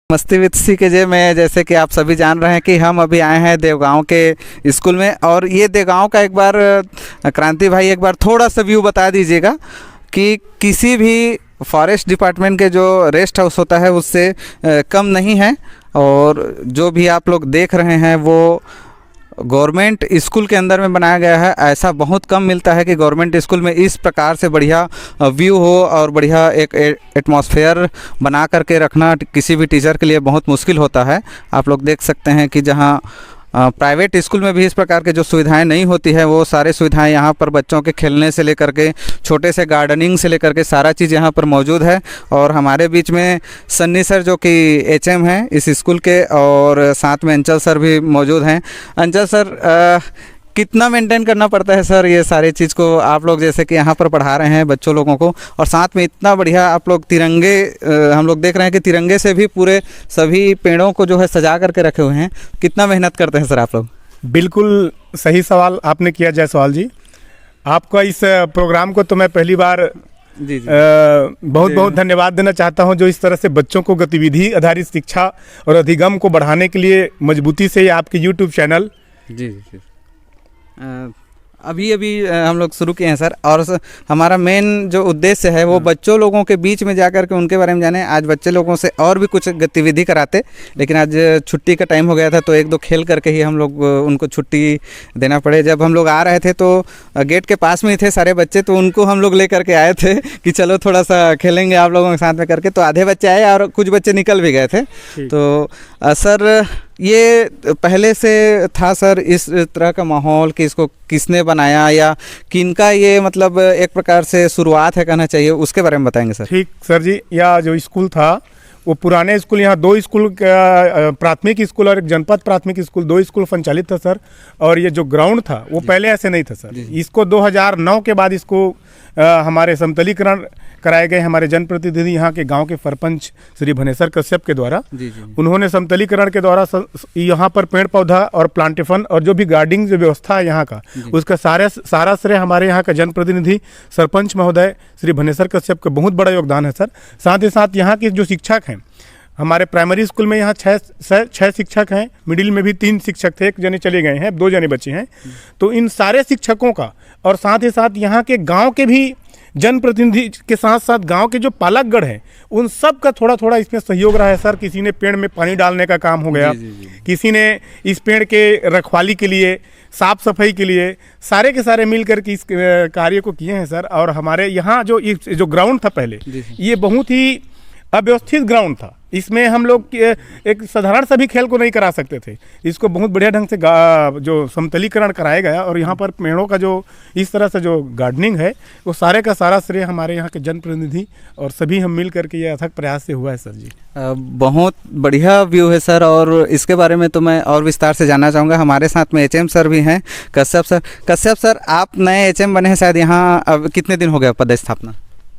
मस्ती with C के जे में जैसे कि आप सभी जान रहे हैं कि हम अभी आए हैं देवगांव के स्कूल में। और ये देवगांव का एक बार क्रांति भाई एक बार थोड़ा सा व्यू बता दीजिएगा कि किसी भी फॉरेस्ट डिपार्टमेंट के जो रेस्ट हाउस होता है उससे कम नहीं है। और जो भी आप लोग देख रहे हैं वो गवर्नमेंट स्कूल के अंदर में बनाया गया है। ऐसा बहुत कम मिलता है कि गवर्नमेंट स्कूल में इस प्रकार से बढ़िया व्यू हो और बढ़िया एक एटमॉस्फेयर बना करके रखना किसी भी टीचर के लिए बहुत मुश्किल होता है। आप लोग देख सकते हैं कि जहां प्राइवेट स्कूल में भी इस प्रकार के जो सुविधाएं नहीं होती है वो सारे सुविधाएं यहाँ पर बच्चों के खेलने से लेकर के छोटे से गार्डनिंग से लेकर के सारा चीज़ यहाँ पर मौजूद है। और हमारे बीच में सन्नी सर जो कि एचएम हैं इस स्कूल के, और साथ में अंचल सर भी मौजूद हैं। अंचल सर, कितना मेंटेन करना पड़ता है सर ये सारी चीज़ को? आप लोग जैसे कि यहाँ पर पढ़ा रहे हैं बच्चों लोगों को, और साथ में इतना बढ़िया आप लोग तिरंगे, हम लोग देख रहे हैं कि तिरंगे से भी पूरे सभी पेड़ों को जो है सजा करके रखे हुए हैं। कितना मेहनत करते हैं सर आप लोग? बिल्कुल सही सवाल आपने किया जायसवाल जी। आपका इस प्रोग्राम को तो मैं पहली बार जी बहुत बहुत धन्यवाद देना चाहता हूं, जो इस तरह से बच्चों को गतिविधि आधारित शिक्षा और अधिगम को बढ़ाने के लिए मजबूती से आपके यूट्यूब चैनल जी अभी हम लोग शुरू किए हैं सर। और हमारा मेन जो उद्देश्य है वो बच्चों लोगों के बीच में जाकर के उनके बारे में जाने। आज बच्चे लोगों से और भी कुछ गतिविधि कराते, लेकिन आज छुट्टी का टाइम हो गया था तो एक दो खेल करके ही हम लोग उनको छुट्टी देना पड़े। जब हम लोग आ रहे थे तो गेट के पास में ही थे सारे बच्चे, तो उनको हम लोग ले करके आए थे कि चलो थोड़ा सा खेलेंगे आप लोगों के साथ में करके। तो आधे बच्चे आए और कुछ बच्चे निकल भी गए थे। तो सर ये पहले से था सर इस तरह का माहौल कि इसको किसने बनाया या किनका ये मतलब एक प्रकार से शुरुआत है कहना चाहिए, उसके बारे में बताएंगे सर? ठीक सर जी। यह जो स्कूल था वो पुराने स्कूल, यहाँ दो स्कूल का प्राथमिक स्कूल और एक जनपद प्राथमिक स्कूल, दो स्कूल संचालित था सर। और ये जो ग्राउंड था वो पहले ऐसे नहीं था सर। इसको 2009 के बाद इसको हमारे समतलीकरण कराए गए हमारे जनप्रतिनिधि यहाँ के गांव के सरपंच श्री भनेसर कश्यप के द्वारा। उन्होंने समतलीकरण के द्वारा यहाँ पर पेड़ पौधा और प्लांटेशन और जो भी गार्डनिंग जो व्यवस्था है यहाँ का, उसका सारा श्रेय हमारे यहाँ का जनप्रतिनिधि सरपंच महोदय श्री भनेसर कश्यप का बहुत बड़ा योगदान है सर। साथ ही साथ यहाँ के जो शिक्षक हैं, हमारे प्राइमरी स्कूल में यहाँ छः शिक्षक हैं, मिडिल में भी 3 शिक्षक थे, 1 जने चले गए हैं, 2 जने बचे हैं। तो इन सारे शिक्षकों का और साथ ही साथ यहाँ के गांव के भी जनप्रतिनिधि के साथ साथ गांव के जो पालकगढ़ हैं उन सब का थोड़ा थोड़ा इसमें सहयोग रहा है सर। किसी ने पेड़ में पानी डालने का काम हो गया, किसी ने इस पेड़ के रखवाली के लिए, साफ सफाई के लिए, सारे के सारे मिलकर के इस कार्य को किए हैं सर। और हमारे यहाँ जो ग्राउंड था पहले, ये बहुत ही अव्यवस्थित ग्राउंड था। इसमें हम लोग एक साधारण सा भी खेल को नहीं करा सकते थे। इसको बहुत बढ़िया ढंग से जो समतलीकरण कराया गया और यहाँ पर पेड़ों का जो इस तरह से जो गार्डनिंग है वो सारे का सारा श्रेय हमारे यहाँ के जनप्रतिनिधि और सभी हम मिल करके ये अथक प्रयास से हुआ है सर जी। बहुत बढ़िया व्यू है सर। और इसके बारे में तो मैं और विस्तार से जानना चाहूँगा। हमारे साथ में एचएम सर भी हैं, कश्यप सर आप नए एचएम बने हैं शायद यहाँ। अब कितने दिन हो गया पदस्थापना?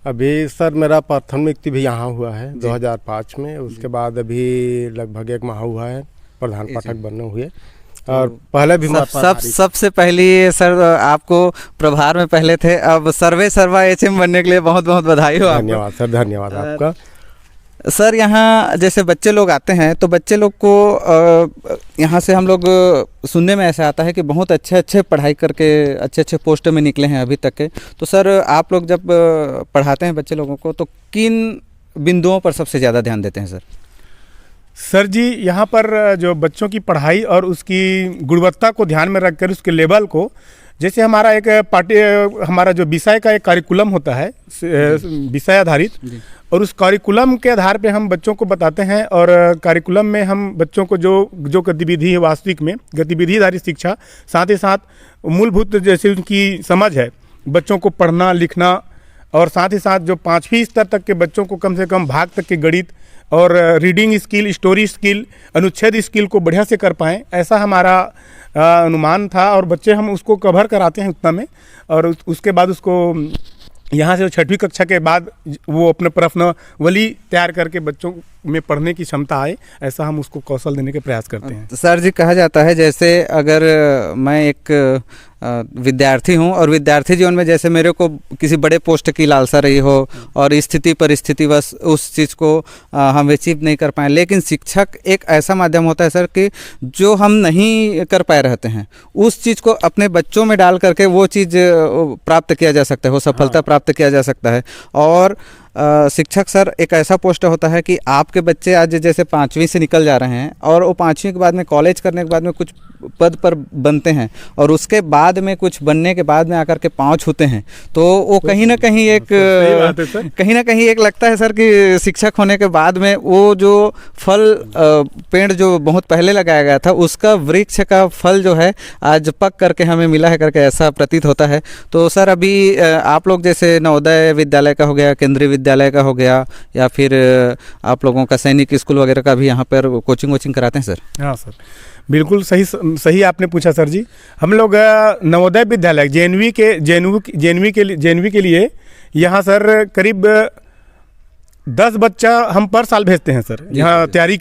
अभी सर मेरा प्रथम नियुक्ति भी यहाँ हुआ है 2005 में। उसके बाद अभी लगभग 1 माह हुआ है प्रधान पाठक बनने हुए। और पहले भी सबसे पहली सर आपको प्रभार में पहले थे, अब सर्वा एचएम बनने के लिए बहुत बहुत बधाई हो। धन्यवाद सर, धन्यवाद आपका सर। यहाँ जैसे बच्चे लोग आते हैं तो बच्चे लोग को यहाँ से हम लोग सुनने में ऐसा आता है कि बहुत अच्छे पढ़ाई करके अच्छे पोस्ट में निकले हैं अभी तक के। तो सर आप लोग जब पढ़ाते हैं बच्चे लोगों को तो किन बिंदुओं पर सबसे ज़्यादा ध्यान देते हैं सर? सर जी यहाँ पर जो बच्चों की पढ़ाई और उसकी गुणवत्ता को ध्यान में रखकर उसके लेवल को, जैसे हमारा हमारा जो विषय का एक करिकुलम होता है विषय आधारित, और उस करिकुलम के आधार पे हम बच्चों को बताते हैं। और करिकुलम में हम बच्चों को जो गतिविधि है वास्तविक में गतिविधि आधारित शिक्षा, साथ ही साथ मूलभूत जैसे उनकी समझ है बच्चों को पढ़ना लिखना, और साथ ही साथ जो 5वीं स्तर तक के बच्चों को कम से कम भाग तक के गणित और रीडिंग स्किल, स्टोरी स्किल, अनुच्छेद स्किल को बढ़िया से कर पाएँ, ऐसा हमारा अनुमान था। और बच्चे हम उसको कवर कराते हैं उतना में। और उसके बाद उसको यहाँ से 6वीं कक्षा के बाद वो अपने प्रश्नावली तैयार करके बच्चों में पढ़ने की क्षमता आए, ऐसा हम उसको कौशल देने के प्रयास करते हैं। सर जी, कहा जाता है जैसे अगर मैं एक विद्यार्थी हूं और विद्यार्थी जीवन में जैसे मेरे को किसी बड़े पोस्ट की लालसा रही हो और स्थिति परिस्थिति बस उस चीज़ को हम अचीव नहीं कर पाए, लेकिन शिक्षक एक ऐसा माध्यम होता है सर कि जो हम नहीं कर पाए रहते हैं उस चीज़ को अपने बच्चों में डाल करके वो चीज़ प्राप्त किया जा सकता है, वो सफलता प्राप्त किया जा सकता है। और शिक्षक सर एक ऐसा पोस्ट होता है कि आपके बच्चे आज जैसे 5वीं से निकल जा रहे हैं और वो 5वीं के बाद में कॉलेज करने के बाद में कुछ पद पर बनते हैं और उसके बाद में कुछ बनने के बाद में आकर के पाँव छूते हैं, तो वो कहीं ना कहीं एक लगता है सर कि शिक्षक होने के बाद में वो जो फल पेड़ जो बहुत पहले लगाया गया था उसका वृक्ष का फल जो है आज पक करके हमें मिला है करके ऐसा प्रतीत होता है। तो सर अभी आप लोग जैसे नवोदय विद्यालय का हो गया, केंद्रीय विद्यालय का हो गया, या फिर आप लोगों का सैनिक स्कूल वगैरह का भी यहाँ पर कोचिंग वोचिंग कराते हैं सर? हाँ सर, बिल्कुल सही आपने पूछा सर जी। हम लोग नवोदय विद्यालय जेएनवी के लिए यहाँ सर करीब 10 बच्चा हम पर साल भेजते हैं सर, यहाँ तैयारी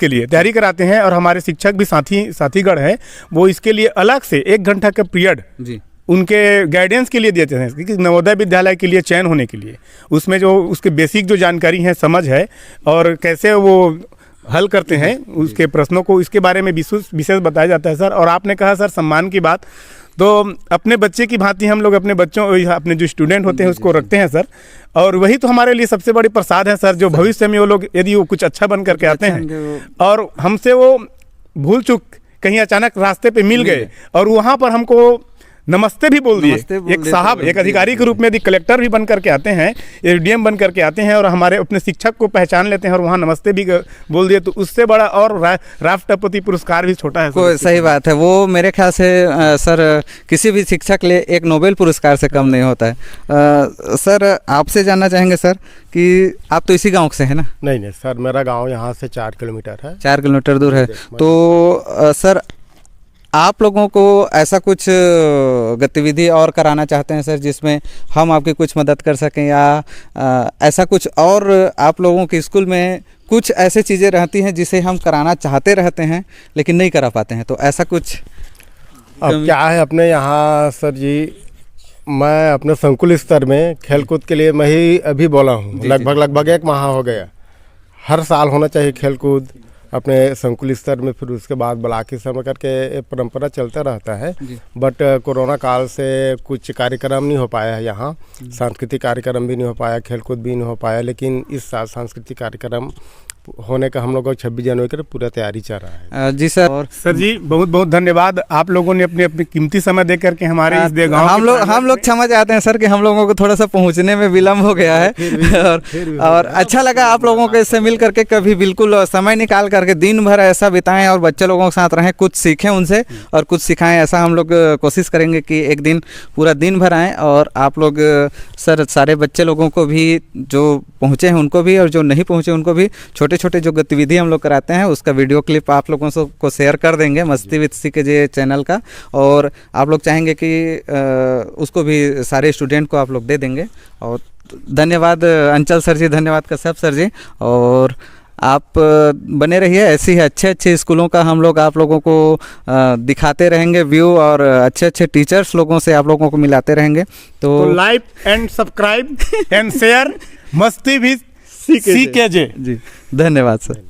कराते हैं। और हमारे शिक्षक भी साथीगढ़ हैं, वो इसके लिए अलग से 1 घंटा का पीरियड जी उनके गाइडेंस के लिए देते हैं, क्योंकि नवोदय विद्यालय के लिए चयन होने के लिए उसमें जो उसके बेसिक जो जानकारी है, समझ है और कैसे वो हल करते हैं उसके प्रश्नों को, इसके बारे में विशेष बताया जाता है सर। और आपने कहा सर सम्मान की बात, तो अपने बच्चे की भांति हम लोग अपने जो स्टूडेंट होते हैं उसको रखते हैं सर। और वही तो हमारे लिए सबसे बड़ी प्रसाद है सर, जो भविष्य में वो लोग यदि वो कुछ अच्छा बन करके आते हैं और हमसे वो भूल चूक कहीं अचानक रास्ते पे मिल गए और वहाँ पर हमको नमस्ते भी बोल दिए, एक साहब, एक अधिकारी के रूप में यदि कलेक्टर भी बन करके आते हैं, एडीएम बन करके आते हैं और हमारे अपने शिक्षक को पहचान लेते हैं और वहाँ नमस्ते भी बोल दिए, तो उससे बड़ा और राष्ट्रपति पुरस्कार भी छोटा है सर। सही बात है, वो मेरे ख्याल से सर किसी भी शिक्षक के लिए एक नोबेल पुरस्कार से कम नहीं होता है। सर आपसे जानना चाहेंगे सर कि आप तो इसी गाँव से है ना? नहीं सर, मेरा गाँव यहाँ से 4 किलोमीटर है। 4 किलोमीटर दूर है। तो सर आप लोगों को ऐसा कुछ गतिविधि और कराना चाहते हैं सर जिसमें हम आपकी कुछ मदद कर सकें, या ऐसा कुछ और आप लोगों के स्कूल में कुछ ऐसे चीज़ें रहती हैं जिसे हम कराना चाहते रहते हैं लेकिन नहीं करा पाते हैं, तो ऐसा कुछ? अब क्या है अपने यहाँ सर जी, मैं अपने संकुल स्तर में खेलकूद के लिए मैं ही अभी बोला हूँ, लगभग 1 माह हो गया। हर साल होना चाहिए खेलकूद अपने संकुल स्तर में, फिर उसके बाद ब्लॉक स्तर में करके परंपरा चलता रहता है। बट कोरोना काल से कुछ कार्यक्रम नहीं हो पाया है यहाँ, सांस्कृतिक कार्यक्रम भी नहीं हो पाया, खेलकूद भी नहीं हो पाया। लेकिन इस साल सांस्कृतिक कार्यक्रम होने का हम लोगों को 26 जनवरी की पूरा तैयारी चल रहा है। जी सर। और सर जी बहुत बहुत धन्यवाद, आप लोगों ने अपने कीमती समय दे करके हमारे इस गाँव हम लोग क्षमा चाहते हैं सर कि हम लोगों को थोड़ा सा पहुंचने में विलम्ब हो गया है और अच्छा लगा आप लोगों के इससे मिल करके। कभी बिल्कुल समय निकाल करके दिन भर ऐसा बिताएं और बच्चे लोगों के साथ रहें, कुछ सीखें उनसे और कुछ सिखाएं, ऐसा हम लोग कोशिश करेंगे कि एक दिन पूरा दिन भर आएँ। और आप लोग सर सारे बच्चे लोगों को भी, जो पहुँचे हैं उनको भी और जो नहीं पहुँचे उनको भी, छोटे जो गतिविधि हम लोग कराते हैं उसका वीडियो क्लिप आप लोगों को शेयर कर देंगे मस्ती विद सी के जे चैनल का, और आप लोग चाहेंगे कि उसको भी सारे स्टूडेंट को आप लोग दे देंगे। और धन्यवाद अंचल सर जी, धन्यवाद कश्यप सर जी, और आप बने रहिए ऐसे ही अच्छे स्कूलों का हम लोग आप लोगों को दिखाते रहेंगे व्यू, और अच्छे टीचर्स लोगों से आप लोगों को मिलाते रहेंगे। तो like and subscribe and share मस्ती विद सी के जे। जी धन्यवाद सर।